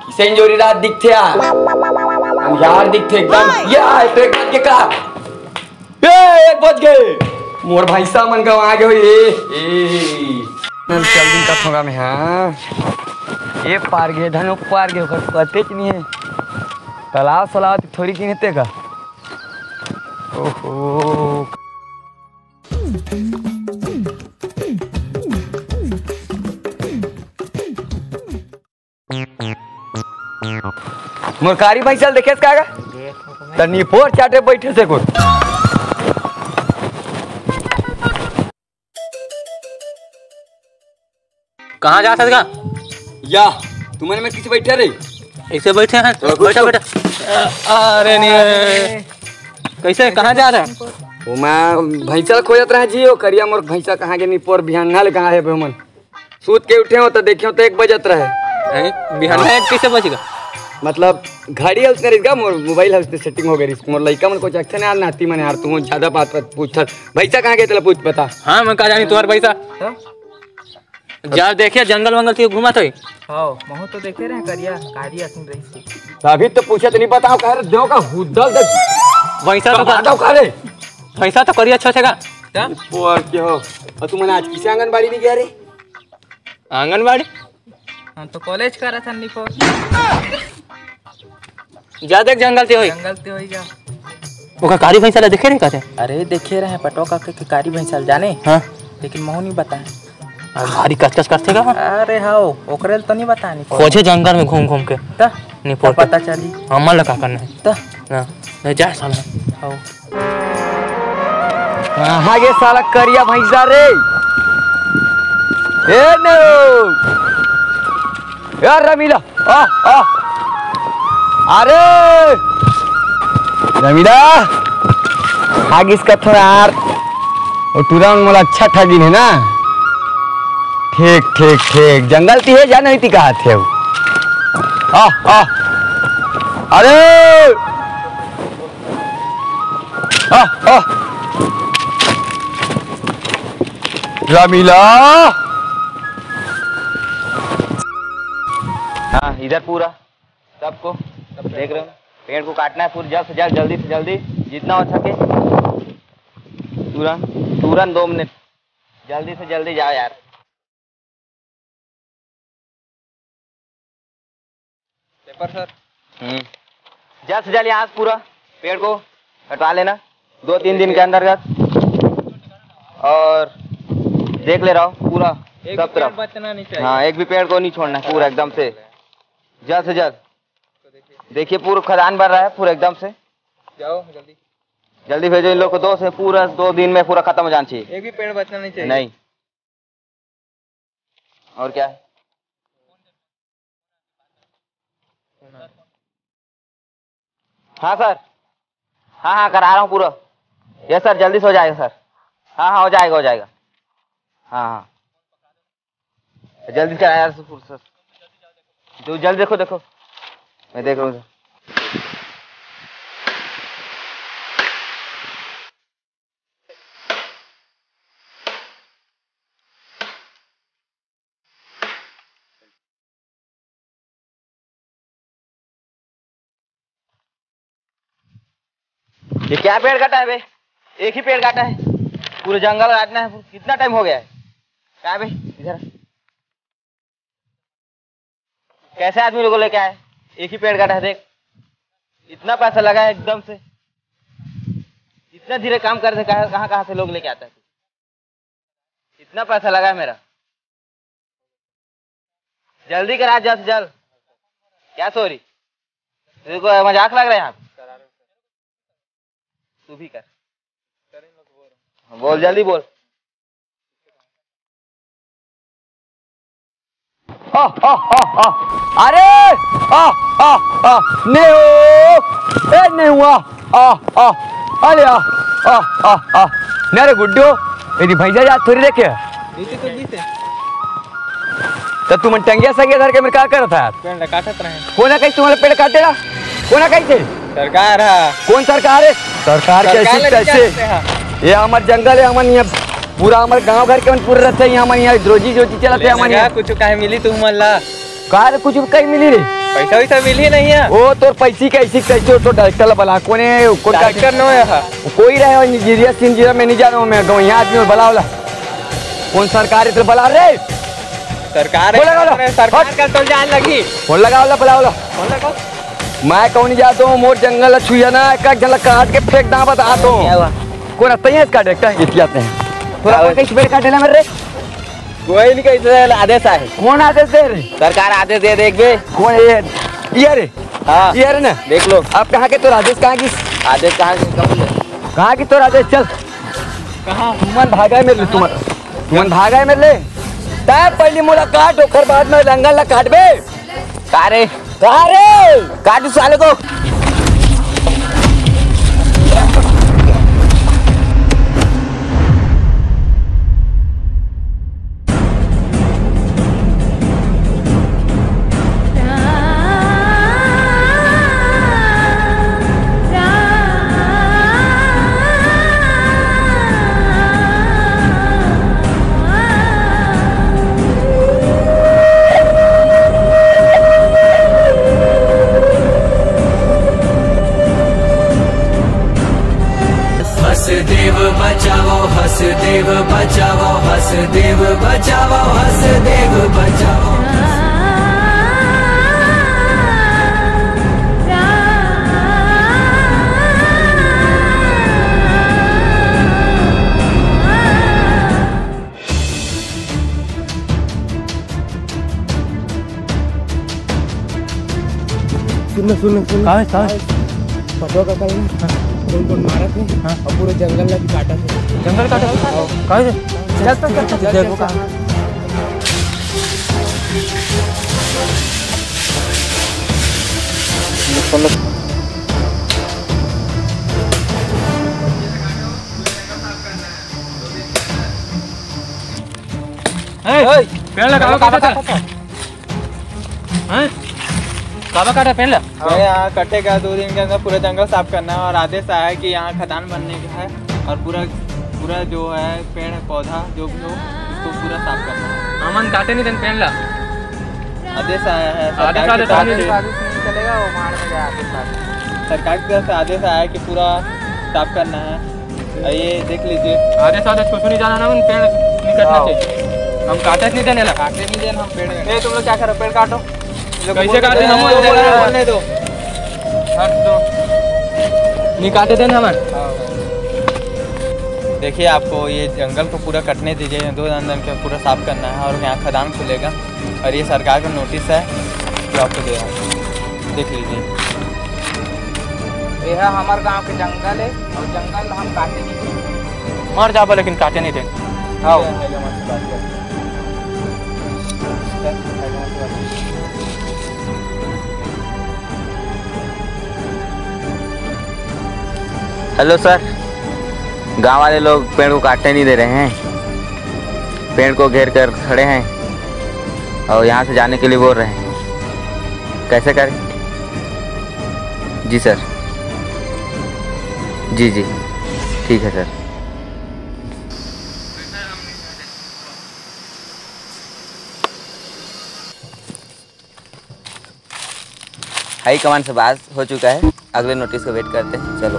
किसे जोरी रात दिखते यार, हम यार दिखते एकदम यार तो एक बज के का एक बज गए मोर भाई साहब मन गवा गए चल दिन का होगा मैं हाँ ये पार गए धन पार गए पते कि नहीं है तालाब सलाब थोड़ी की नहीं का ओहो मुरकारी भाई चल देखे का तनी पोर चाटे बैठे से को कहाँ जा सकता या तुम्हारे में किसी बैठे रही ऐसे बैठे हैं बैठा बैठा अरे नहीं कैसे कहाँ जा रहा है वो मैं भैंसा खोजत रहा जी करिया मोर भैंसा कहाँ के नहीं पोर बिहान नाल कहाँ है भमन सूत के उठे हो तो देखियो तो 1 बजत रहे बिहान कैसे बचेगा मतलब घड़ी है उसका रिस्का मोर मोबाइल है उससे सेटिंग हो गई मोर लड़का मन को अच्छा नहीं नाती मन यार तू ज्यादा बात पूछ भैंसा कहाँ गए तेला पूछ बता हाँ मैं कहा जानी तुम्हारा पैसा जा देखिए जंगल वंगल थी घुमा तो हां महू तो देखे रहे करिया कारिया सुन रही थी अभी तो पूछे तो नहीं बताओ कह रहे देव का हुदल दे भैंसा तो बताओ कह रहे भैंसा तो करिया अच्छा छेगा और क्या हो और तू मैंने आज किसे आंगनबाड़ी नहीं गया रे आंगनबाड़ी हम तो कॉलेज कर रहा था निको जा देख जंगल से होई जा ओका कारी भैंसा ला देखे रे कहते अरे देखे रहे पटोका के कारी भैंसा जाने हां लेकिन महू नहीं बताए भारी कचकच करते का अरे हां ओकरे तो नहीं बतानी खोजे जंगल में घूम घूम के त नहीं पता चली हमर लगा करना है त ना जा साला हां कहां गे साला करिया भैंसा रे ए नो यार रमीला आ अरे रमीला आगे इसका थोड़ा यार वो तुरंत मोला अच्छा ठगी है ना ठीक ठीक ठीक जंगल की है या नहीं थी कहा थे आ अरे आ रमीला हाँ इधर पूरा सबको देख रहे हो पेड़ को काटना है पूरी जल्द से जल्द जल्दी से जल्दी जितना हो सके तुरंत तुरंत 2 मिनट जल्दी से जल्दी जाओ यार पेपर सर जल्द से जल्द यहाँ पूरा पेड़ को कटवा लेना 2-3 दिन के अंतर्गत और देख ले रहा हूँ पूरा सब तरफ बचना नहीं चाहिए हाँ एक भी पेड़ को नहीं छोड़ना पूरा एकदम से जल्द देखिए पूरा खदान भर रहा है पूरा एकदम से जाओ जल्दी भेजो इन लोग को 2 से पूरा 2 दिन में पूरा खत्म हो जाना चाहिए एक भी पेड़ बचना नहीं चाहिए नहीं और क्या है हाँ सर हाँ करा रहा हूँ पूरा यस सर जल्दी से हो जाएगा सर हाँ हो जाएगा हाँ जल्दी से आया सर तो जल्दी देखो मैं देख रहा हूँ ये क्या पेड़ काटा है बे एक ही पेड़ काटा है पूरे जंगल काटना है कितना टाइम हो गया है क्या है बे इधर कैसे आदमी लोगों लेके आए एक ही पेड़ काटा है देख इतना पैसा लगा है एकदम से इतना धीरे काम करते कहाँ से लोग लेके आता है इतना पैसा लगा है मेरा जल्दी करा जल्द से जल्द क्या सॉरी देखो मजाक लग रहा है यहाँ तू भी कर बोल जल्दी बोल अरे नहीं हुआ अरे मेरे गुड्डो यदि भैया जा थोड़ी देखे तो तुम टंगिया संगे धर के मेरे क्या कर था पेड़ काटत रहे कोना कहीं तुम्हारे पेड़ काटेला कोना कहीं थे सरकार है कौन सरकार है सरकार कैसे ये हमारे जंगल है हमारे पूरा हमारे गांव घर के पूरे रहते हैं यहाँ यहाँ रोजी जोजी चलते हैं कुछ काहे मिली तू मन ला कार कुछ कहीं मिली रे पैसा वैसा मिली नहीं है वो तो पैसी कैसी कैसे तो डायरेक्टर बला कोने डायरेक्टर नो है कोई रहे इंजीनियर मैनेजर हूँ मैं गाँव यहाँ आदमी बला वाला कौन सरकारी तो बला रे सरकार का तो जान लगी फोन लगा वाला बला वाला मैं कौन जाता हूँ मोर जंगल छुआ ना एक जंगल काट के फेंक दा बताता हूँ कौन आता है इसका डायरेक्टर इतिहास है थोड़ा कैसे पेड़ काटेला मेरे कोई नहीं कैसे आदेश है कौन आदेश दे रहे सरकार आदेश दे देख बे कौन ये रे हाँ ये रे ना देख लो आप कहाँ के तो आदेश कहाँ की आदेश कहाँ की तो आदेश चल कहाँ तुमन भागा है मेरे लिए तुमन भागा है मेरे लिए तब पहली मुलाकात होकर बाद में रंगल ला काट बे कारे काट साले को हसदेव बचाओ हसदेव बचाओ हसदेव बचाओ हसदेव बचाओ सुन पटवा का कल कौन मारा थे और पूरे जंगल लगी काटा थे जंगल काटा चल देखो पेड़ लगा काबा काटा पेड़ ला यहाँ कटेगा 2 दिन के अंदर पूरा जंगल साफ करना है और आदेश आया है कि यहाँ खदान बनने का है और पूरा जो है पेड़ पौधा जो भी हो उसको पूरा साफ करना है। अमन काटे नहीं देन पेड़ ला आदेश आया है चलेगा वो मार में गया सरकार की तरफ से आदेश आया है कि पूरा साफ करना है। ये देख लीजिए आदेश कुछ नहीं जाना ना पेड़ नहीं कटना चाहिए हम काटे नहीं देने लगा काटे नहीं देना हम पेड़ तुम लोग क्या करो पेड़ काटो कैसे काटे हम बोलने दो नहीं काटे देना हमारे देखिए आपको ये जंगल को पूरा कटने दीजिए 2 दिन के पूरा साफ करना है और यहाँ खदान खुलेगा और ये सरकार का नोटिस है जो आपको दे रहा है देख लीजिए। ये है हमारे गांव के जंगल है और जंगल हम काटे नहीं मर जाबो लेकिन काटे नहीं दे आओ हेलो सर गांव वाले लोग पेड़ को काटने नहीं दे रहे हैं पेड़ को घेर कर खड़े हैं और यहाँ से जाने के लिए बोल रहे हैं कैसे करें जी सर जी ठीक है सर हाई कमांड से बात हो चुका है अगले नोटिस का वेट करते हैं चलो